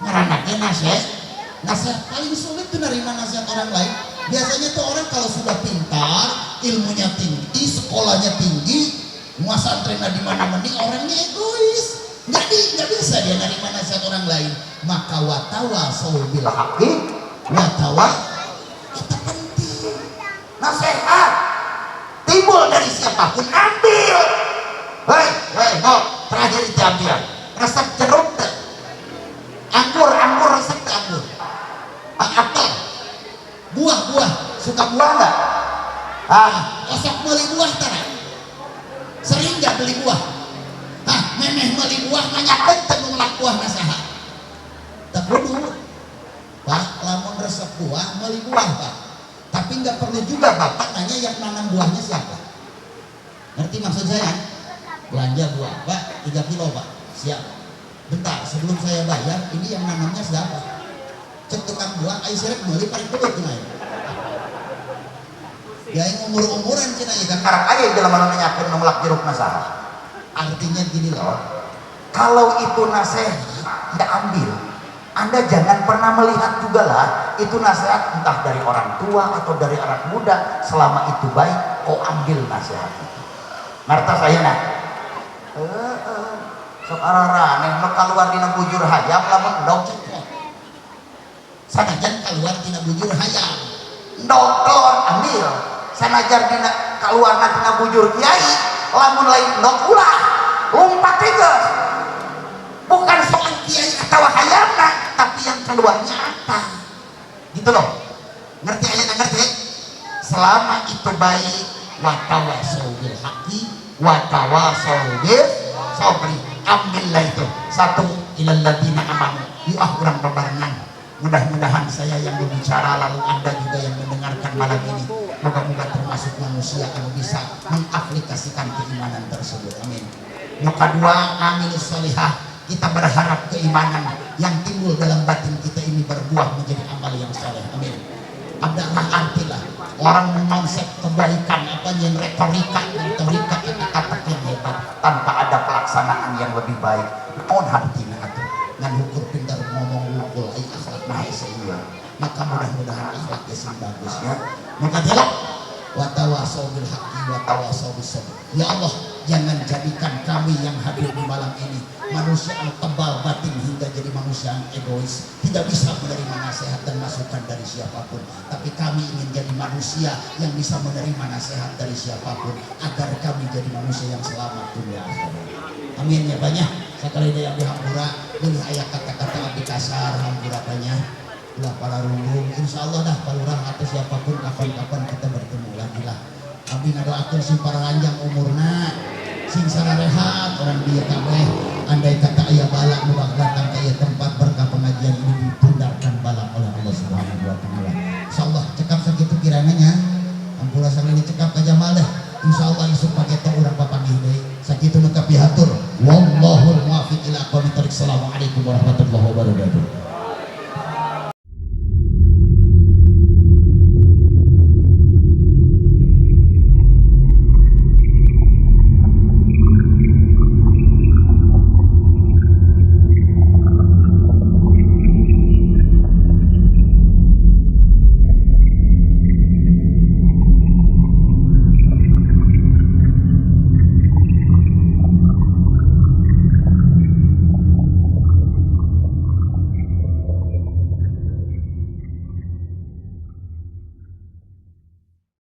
Ngeranaknya nasihat paling sulit tuh nerima nasihat orang lain. Biasanya tuh orang kalau sudah pintar, ilmunya tinggi, sekolahnya tinggi, muasantrennya di mana-mana, orangnya egois. Nggak bisa dia nerima nasihat orang lain. Maka watawasau bil haqqi itu penting. nasihat timbul dari siapapun ambil. Hei, terakhir itu ambil. Resep jeruk deh. Anggur resep anggur. Apel, buah, suka buah nggak? Osok beli buah tara. Sering nggak beli buah? Memeh beli buah nanyakeun teu nulak buah nasaha. Tak perlu. Pak, lamun resep buah beli buah Pak. Tapi nggak perlu juga Bapak nanya yang nanam buahnya siapa. Ngerti maksud saya? Belanja buah Pak 3 kilo Pak. Siap. Bentar, sebelum saya bayar, ini yang nanamnya siapa? Cek tukang buah, ayo sirek beli paling belut tuh ayo. Ya yang umur-umuran cina ya kan. Sekarang aja dalam menanyakan nolak jeruk nasaha. Artinya gini loh. Kalau itu nasihat ya ambil. Anda jangan pernah melihat juga lah itu nasihat entah dari orang tua atau dari anak muda. Selama itu baik, kau ambil nasihat itu. Ngerti saya nah? Sok arah-arah neng keluar dina bujur hayam lamun ndok. Sanajan keluar tina bujur hayam. Ndok keluar ambil. Sanajan dina keluar tina bujur kiai lamun lain ndok ulah. Lompat itu. Bukan soal kiai atau hayamna, tapi yang keluarnya apa? Gitu loh. Ngerti ayat ngerti? Selama itu baik, watawasau bil haqqi, watawasau bis sabri. Ambillah itu. Satu ilal ladina amanu. Urang bebarengan. Mudah-mudahan saya yang berbicara lalu Anda juga yang mendengarkan malam ini. Moga-moga termasuk manusia yang bisa mengaplikasikan keimanan tersebut. Amin. Yang kedua, amin solihah. Kita berharap keimanan yang timbul dalam batin kita ini berbuah menjadi amal yang soleh. Amin. Adalah artilah orang mengonsep kebaikan apa yang retorika kata-kata yang hebat tanpa ada pelaksanaan yang lebih baik. On hartina atuh ngan hukur pintar ngomong wukul ai akhlak mahesa iya. Maka mudah-mudahan akhlaknya sing bagusnya. Maka delok wa tawasau bil haqqi wa tawasau bis sabr. Ya Allah, jangan jadikan kami yang hadir di malam ini manusia yang tebal batin hingga jadi manusia yang egois, tidak bisa menerima nasihat dan masukan dari siapapun. Tapi kami ingin jadi manusia yang bisa menerima nasihat dari siapapun agar kami jadi manusia yang selamat dunia akhirat. Amin ya banyak. Sekali dia yang dihampura, ini ayat kata-kata abdi kasar hampura banyak. Ulah para rundung, insya Allah dah palurah atau siapapun kapan-kapan kita bertemu lagi lah. Abdi ngadoakeun sing pararanjang umurna, sing sararehat orang dia kabeh. Andai kata aya bala nu datang ke tempat berkah pengajian ini dihindarkan bala oleh Allah Subhanahu wa taala. Insyaallah cekap sakitu kiranya ampura sakali cekap ka Jamal dah. Insyaallah isuk pake tong urang papanggih deui. Sakitu nu kapihatur. Wallahul muwaffiq ila aqwamit thoriq. Assalamualaikum warahmatullahi wabarakatuh.